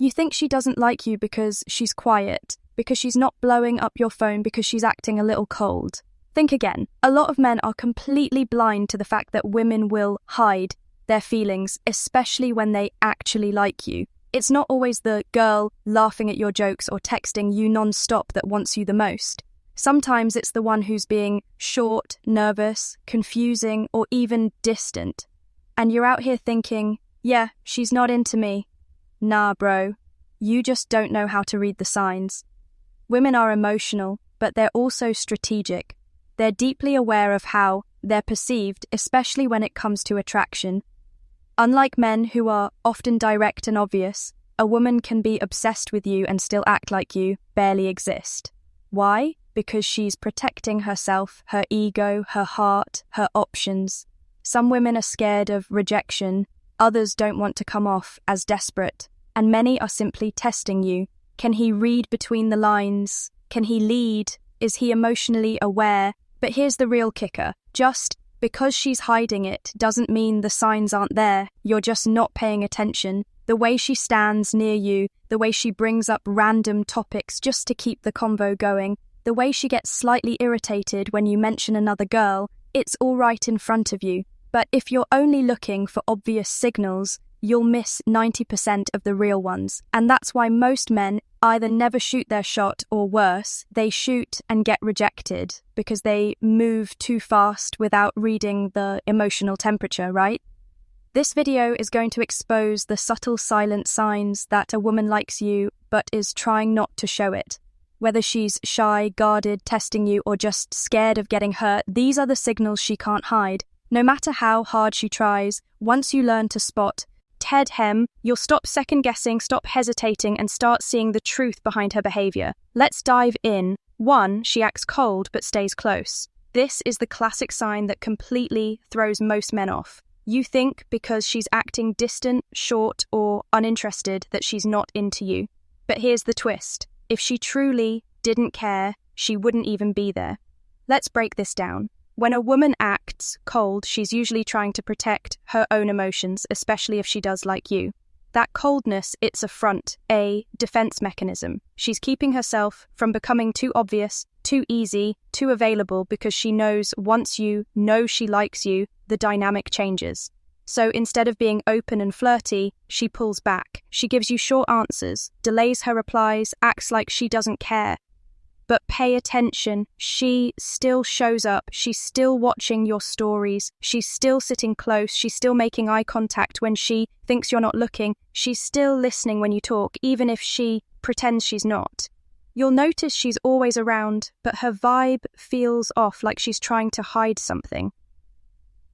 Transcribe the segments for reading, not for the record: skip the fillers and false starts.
You think she doesn't like you because she's quiet, because she's not blowing up your phone, because she's acting a little cold. Think again. A lot of men are completely blind to the fact that women will hide their feelings, especially when they actually like you. It's not always the girl laughing at your jokes or texting you non-stop that wants you the most. Sometimes it's the one who's being short, nervous, confusing, or even distant. And you're out here thinking, yeah, she's not into me. Nah, bro. You just don't know how to read the signs. Women are emotional, but they're also strategic. They're deeply aware of how they're perceived, especially when it comes to attraction. Unlike men who are often direct and obvious, a woman can be obsessed with you and still act like you barely exist. Why? Because she's protecting herself, her ego, her heart, her options. Some women are scared of rejection, others don't want to come off as desperate, and many are simply testing you. Can he read between the lines? Can he lead? Is he emotionally aware? But here's the real kicker. Just because she's hiding it doesn't mean the signs aren't there. You're just not paying attention. The way she stands near you, the way she brings up random topics just to keep the convo going, the way she gets slightly irritated when you mention another girl, it's all right in front of you. But if you're only looking for obvious signals, you'll miss 90% of the real ones. And that's why most men either never shoot their shot or worse, they shoot and get rejected because they move too fast without reading the emotional temperature, right? This video is going to expose the subtle silent signs that a woman likes you but is trying not to show it. Whether she's shy, guarded, testing you, or just scared of getting hurt, these are the signals she can't hide. No matter how hard she tries, once you learn to spot Ted Hem, you'll stop second-guessing, stop hesitating, and start seeing the truth behind her behavior. Let's dive in. 1. She acts cold but stays close. This is the classic sign that completely throws most men off. You think because she's acting distant, short, or uninterested that she's not into you. But here's the twist. If she truly didn't care, she wouldn't even be there. Let's break this down. When a woman acts cold, she's usually trying to protect her own emotions, especially if she does like you. That coldness, it's a front, a defense mechanism. She's keeping herself from becoming too obvious, too easy, too available because she knows once you know she likes you, the dynamic changes. So instead of being open and flirty, she pulls back. She gives you short answers, delays her replies, acts like she doesn't care. But pay attention, she still shows up, she's still watching your stories, she's still sitting close, she's still making eye contact when she thinks you're not looking, she's still listening when you talk, even if she pretends she's not. You'll notice she's always around, but her vibe feels off, like she's trying to hide something.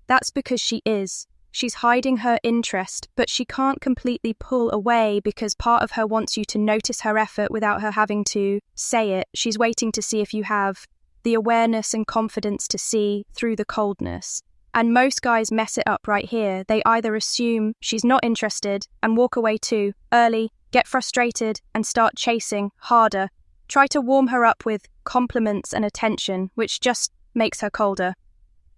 That's because she is. She's hiding her interest, but she can't completely pull away because part of her wants you to notice her effort without her having to say it. She's waiting to see if you have the awareness and confidence to see through the coldness. And most guys mess it up right here. They either assume she's not interested and walk away too early, get frustrated and start chasing harder, try to warm her up with compliments and attention, which just makes her colder.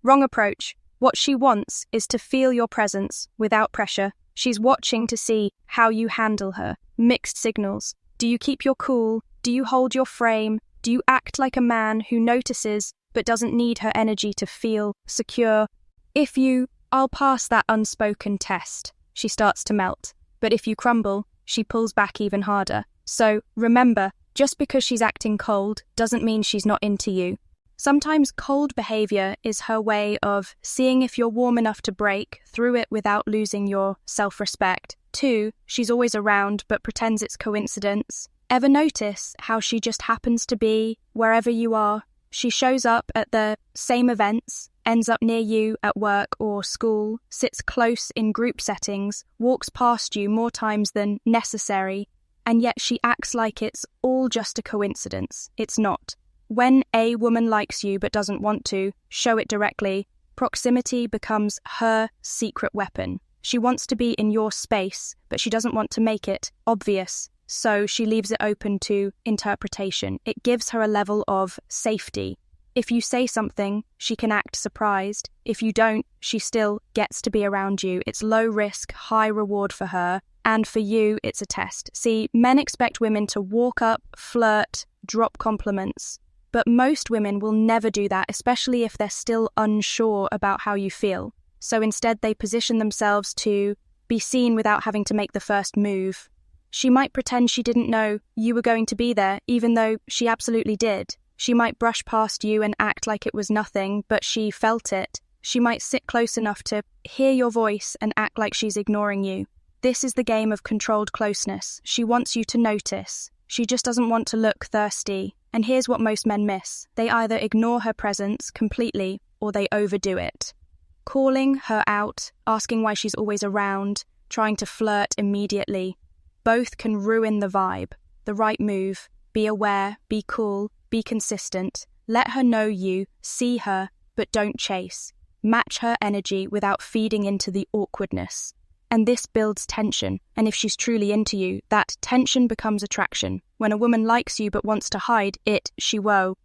Wrong approach. What she wants is to feel your presence without pressure. She's watching to see how you handle her. Mixed signals. Do you keep your cool? Do you hold your frame? Do you act like a man who notices but doesn't need her energy to feel secure? If you, I'll pass that unspoken test, she starts to melt. But if you crumble, she pulls back even harder. So remember, just because she's acting cold doesn't mean she's not into you. Sometimes cold behavior is her way of seeing if you're warm enough to break through it without losing your self-respect. 2, she's always around but pretends it's coincidence. Ever notice how she just happens to be wherever you are? She shows up at the same events, ends up near you at work or school, sits close in group settings, walks past you more times than necessary, and yet she acts like it's all just a coincidence. It's not. When a woman likes you but doesn't want to, show it directly. Proximity becomes her secret weapon. She wants to be in your space, but she doesn't want to make it obvious, so she leaves it open to interpretation. It gives her a level of safety. If you say something, she can act surprised. If you don't, she still gets to be around you. It's low risk, high reward for her. And for you, it's a test. See, men expect women to walk up, flirt, drop compliments. But most women will never do that, especially if they're still unsure about how you feel. So instead, they position themselves to be seen without having to make the first move. She might pretend she didn't know you were going to be there, even though she absolutely did. She might brush past you and act like it was nothing, but she felt it. She might sit close enough to hear your voice and act like she's ignoring you. This is the game of controlled closeness. She wants you to notice. She just doesn't want to look thirsty. And here's what most men miss. They either ignore her presence completely or they overdo it. Calling her out, asking why she's always around, trying to flirt immediately. Both can ruin the vibe. The right move. Be aware, be cool, be consistent. Let her know you, see her, but don't chase. Match her energy without feeding into the awkwardness. And this builds tension, and if she's truly into you, that tension becomes attraction. When a woman likes you but wants to hide it, she won't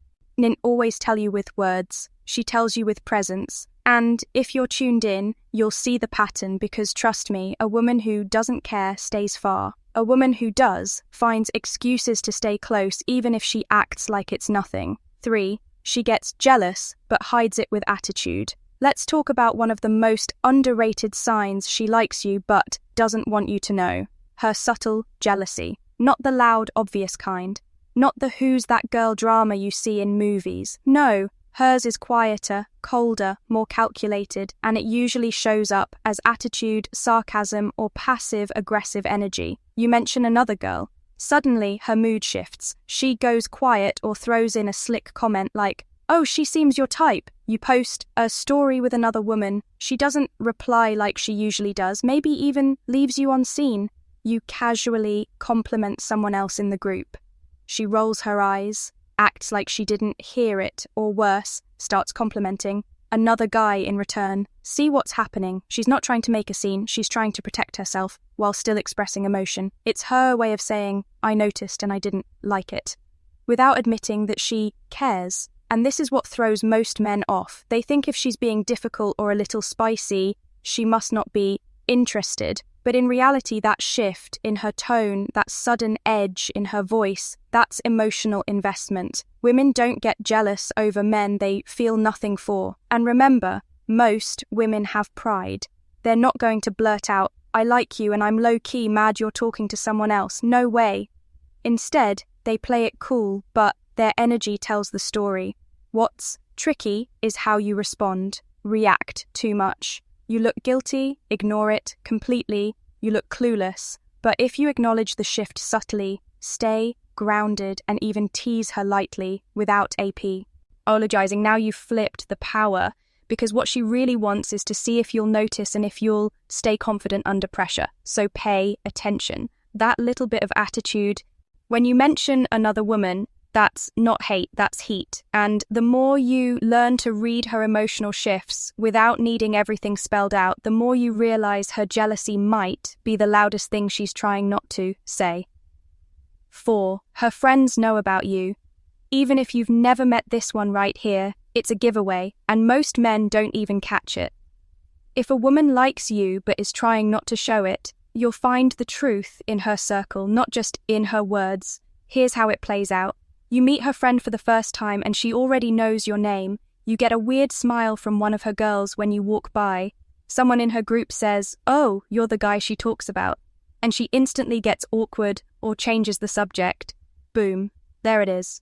always tell you with words. She tells you with presence. And if you're tuned in, you'll see the pattern because trust me, a woman who doesn't care stays far. A woman who does finds excuses to stay close even if she acts like it's nothing. 3. She gets jealous but hides it with attitude. Let's talk about one of the most underrated signs she likes you but doesn't want you to know. Her subtle jealousy. Not the loud, obvious kind. Not the who's that girl drama you see in movies. No, hers is quieter, colder, more calculated, and it usually shows up as attitude, sarcasm, or passive-aggressive energy. You mention another girl. Suddenly, her mood shifts. She goes quiet or throws in a slick comment like, "Oh, she seems your type." You post a story with another woman. She doesn't reply like she usually does, maybe even leaves you on scene. You casually compliment someone else in the group. She rolls her eyes, acts like she didn't hear it, or worse, starts complimenting another guy in return. See what's happening. She's not trying to make a scene, she's trying to protect herself while still expressing emotion. It's her way of saying, "I noticed and I didn't like it," without admitting that she cares. And this is what throws most men off. They think if she's being difficult or a little spicy, she must not be interested. But in reality, that shift in her tone, that sudden edge in her voice, that's emotional investment. Women don't get jealous over men they feel nothing for. And remember, most women have pride. They're not going to blurt out, "I like you and I'm low-key mad you're talking to someone else." No way. Instead, they play it cool, but their energy tells the story. What's tricky is how you respond. React too much. You look guilty, ignore it completely, you look clueless. But if you acknowledge the shift subtly, stay grounded and even tease her lightly without apologizing, now you've flipped the power because what she really wants is to see if you'll notice and if you'll stay confident under pressure. So pay attention. That little bit of attitude, when you mention another woman, that's not hate, that's heat. And the more you learn to read her emotional shifts without needing everything spelled out, the more you realize her jealousy might be the loudest thing she's trying not to say. 4. Her friends know about you. Even if you've never met this one right here, it's a giveaway, and most men don't even catch it. If a woman likes you but is trying not to show it, you'll find the truth in her circle, not just in her words. Here's how it plays out. You meet her friend for the first time and she already knows your name. You get a weird smile from one of her girls when you walk by. Someone in her group says, "Oh, you're the guy she talks about." And she instantly gets awkward or changes the subject. Boom, there it is.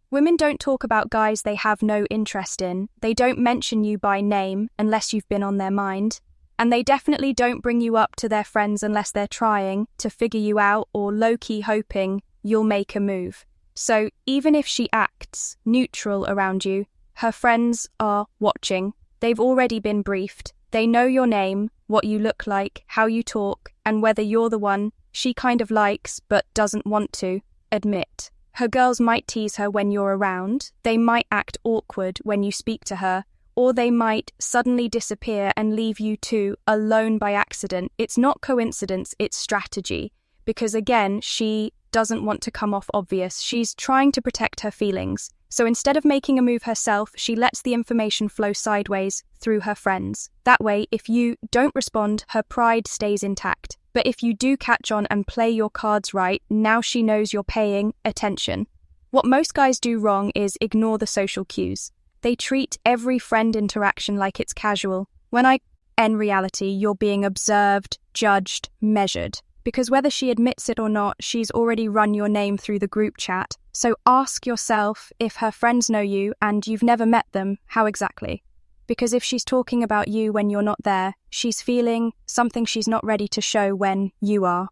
Women don't talk about guys they have no interest in. They don't mention you by name unless you've been on their mind. And they definitely don't bring you up to their friends unless they're trying to figure you out or low-key hoping you'll make a move. So even if she acts neutral around you, her friends are watching. They've already been briefed. They know your name, what you look like, how you talk, and whether you're the one she kind of likes but doesn't want to admit. Her girls might tease her when you're around. They might act awkward when you speak to her, or they might suddenly disappear and leave you two alone by accident. It's not coincidence, it's strategy. Because again, she doesn't want to come off obvious. She's trying to protect her feelings. So instead of making a move herself, she lets the information flow sideways through her friends. That way, if you don't respond, her pride stays intact. But if you do catch on and play your cards right, now she knows you're paying attention. What most guys do wrong is ignore the social cues. They treat every friend interaction like it's casual, when in reality, you're being observed, judged, measured. Because whether she admits it or not, she's already run your name through the group chat. So ask yourself, if her friends know you and you've never met them, how exactly? Because if she's talking about you when you're not there, she's feeling something she's not ready to show when you are.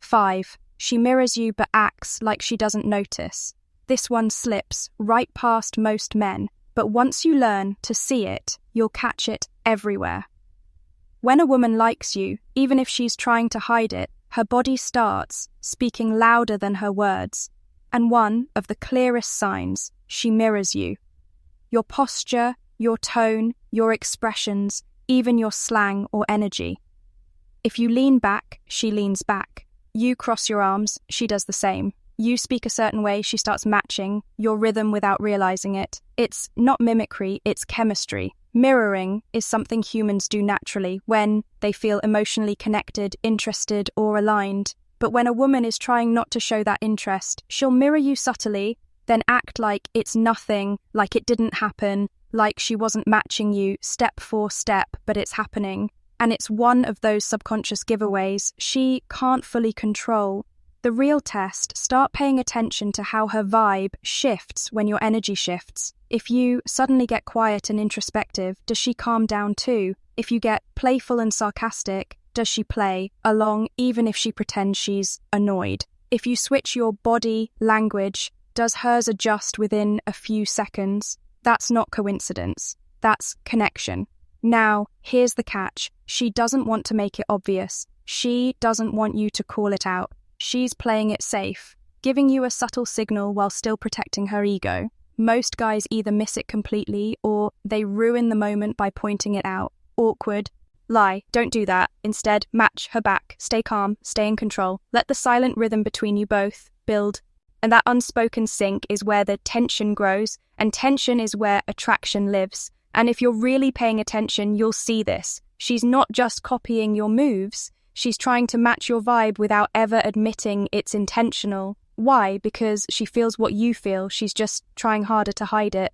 5. She mirrors you but acts like she doesn't notice. This one slips right past most men, but once you learn to see it, you'll catch it everywhere. When a woman likes you, even if she's trying to hide it, her body starts speaking louder than her words. And one of the clearest signs, she mirrors you. Your posture, your tone, your expressions, even your slang or energy. If you lean back, she leans back. You cross your arms, she does the same. You speak a certain way, she starts matching your rhythm without realizing it. It's not mimicry, it's chemistry. Mirroring is something humans do naturally when they feel emotionally connected, interested, or aligned. But when a woman is trying not to show that interest, she'll mirror you subtly, then act like it's nothing, like it didn't happen, like she wasn't matching you step for step, but it's happening. And it's one of those subconscious giveaways she can't fully control. The real test, start paying attention to how her vibe shifts when your energy shifts. If you suddenly get quiet and introspective, does she calm down too? If you get playful and sarcastic, does she play along even if she pretends she's annoyed? If you switch your body language, does hers adjust within a few seconds? That's not coincidence. That's connection. Now, here's the catch. She doesn't want to make it obvious. She doesn't want you to call it out. She's playing it safe, giving you a subtle signal while still protecting her ego. Most guys either miss it completely or they ruin the moment by pointing it out. Awkward. Lie. Don't do that. Instead, match her back. Stay calm. Stay in control. Let the silent rhythm between you both build. And that unspoken sync is where the tension grows, and tension is where attraction lives. And if you're really paying attention, you'll see this. She's not just copying your moves. She's trying to match your vibe without ever admitting it's intentional. Why? Because she feels what you feel. She's just trying harder to hide it.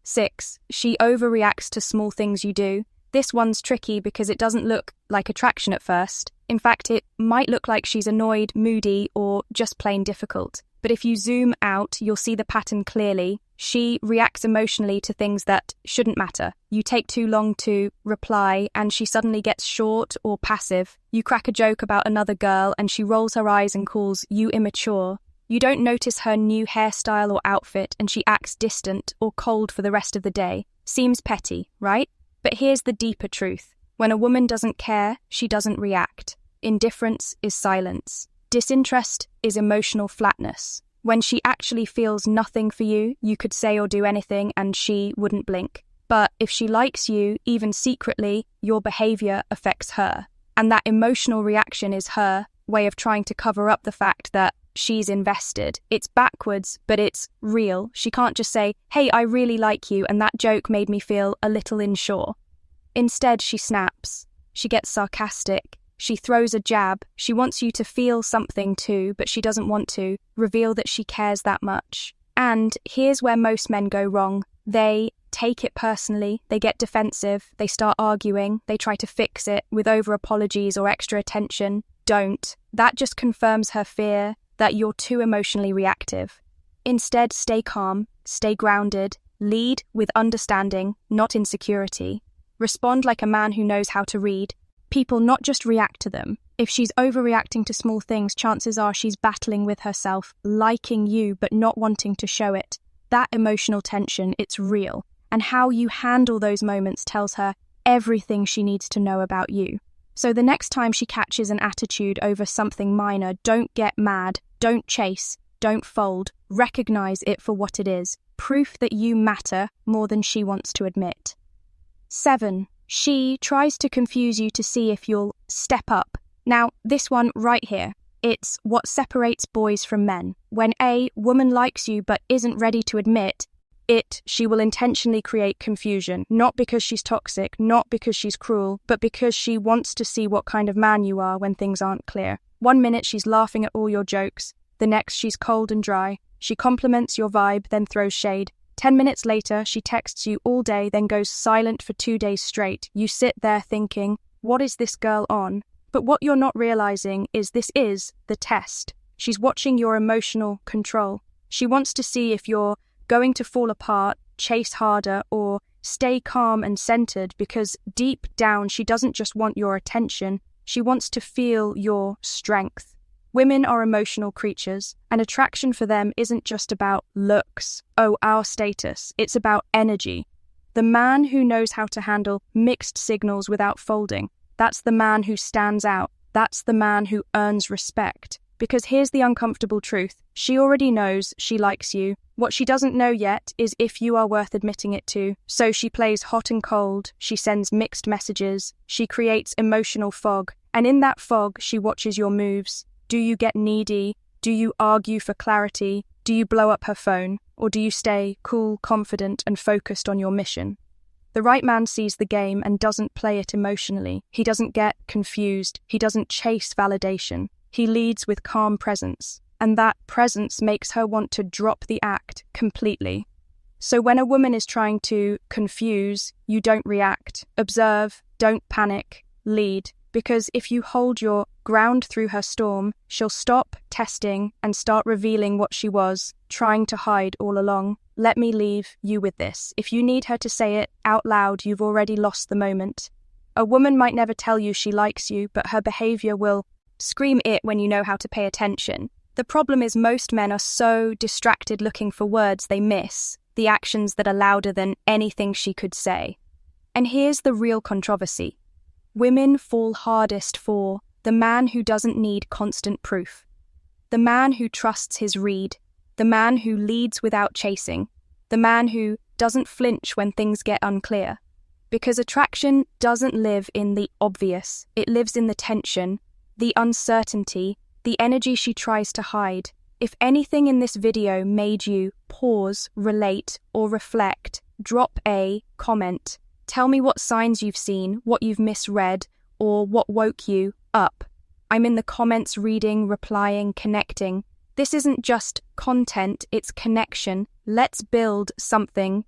6. She overreacts to small things you do. This one's tricky because it doesn't look like attraction at first. In fact, it might look like she's annoyed, moody, or just plain difficult. But if you zoom out, you'll see the pattern clearly. She reacts emotionally to things that shouldn't matter. You take too long to reply, and she suddenly gets short or passive. You crack a joke about another girl, and she rolls her eyes and calls you immature. You don't notice her new hairstyle or outfit, and she acts distant or cold for the rest of the day. Seems petty, right? But here's the deeper truth. When a woman doesn't care, she doesn't react. Indifference is silence. Disinterest is emotional flatness. When she actually feels nothing for you, you could say or do anything and she wouldn't blink. But if she likes you, even secretly, your behavior affects her. And that emotional reaction is her way of trying to cover up the fact that she's invested. It's backwards, but it's real. She can't just say, "Hey, I really like you, and that joke made me feel a little unsure." Instead, she snaps. She gets sarcastic. She throws a jab. She wants you to feel something too, but she doesn't want to reveal that she cares that much. And here's where most men go wrong. They take it personally. They get defensive. They start arguing. They try to fix it with over-apologies or extra attention. Don't. That just confirms her fear that you're too emotionally reactive. Instead, stay calm, stay grounded, lead with understanding, not insecurity. Respond like a man who knows how to read. People not just react to them. If she's overreacting to small things, chances are she's battling with herself, liking you but not wanting to show it. That emotional tension, it's real. And how you handle those moments tells her everything she needs to know about you. So the next time she catches an attitude over something minor, don't get mad, don't chase, don't fold. Recognize it for what it is. Proof that you matter more than she wants to admit. 7. She tries to confuse you to see if you'll step up. Now, this one right here, it's what separates boys from men. When a woman likes you but isn't ready to admit She will intentionally create confusion, not because she's toxic, not because she's cruel, but because she wants to see what kind of man you are when things aren't clear. 1 minute she's laughing at all your jokes, the next she's cold and dry. She compliments your vibe, then throws shade. 10 minutes later, she texts you all day, then goes silent for 2 days straight. You sit there thinking, what is this girl on? But what you're not realizing is this is the test. She's watching your emotional control. She wants to see if you're going to fall apart, chase harder, or stay calm and centered, because deep down she doesn't just want your attention, she wants to feel your strength. Women are emotional creatures, and attraction for them isn't just about looks, our status, it's about energy. The man who knows how to handle mixed signals without folding, that's the man who stands out, that's the man who earns respect. Because here's the uncomfortable truth, she already knows she likes you. What she doesn't know yet is if you are worth admitting it to. So she plays hot and cold, she sends mixed messages, she creates emotional fog, and in that fog she watches your moves. Do you get needy? Do you argue for clarity? Do you blow up her phone? Or do you stay cool, confident, and focused on your mission? The right man sees the game and doesn't play it emotionally. He doesn't get confused. He doesn't chase validation. He leads with calm presence, and that presence makes her want to drop the act completely. So when a woman is trying to confuse, you don't react. Observe, don't panic, lead. Because if you hold your ground through her storm, she'll stop testing and start revealing what she was trying to hide all along. Let me leave you with this. If you need her to say it out loud, you've already lost the moment. A woman might never tell you she likes you, but her behavior will scream it when you know how to pay attention. The problem is most men are so distracted looking for words they miss the actions that are louder than anything she could say. And here's the real controversy. Women fall hardest for the man who doesn't need constant proof, the man who trusts his read, the man who leads without chasing, the man who doesn't flinch when things get unclear. Because attraction doesn't live in the obvious, it lives in the tension, the uncertainty, the energy she tries to hide. If anything in this video made you pause, relate, or reflect, drop a comment. Tell me what signs you've seen, what you've misread, or what woke you up. I'm in the comments reading, replying, connecting. This isn't just content, it's connection. Let's build something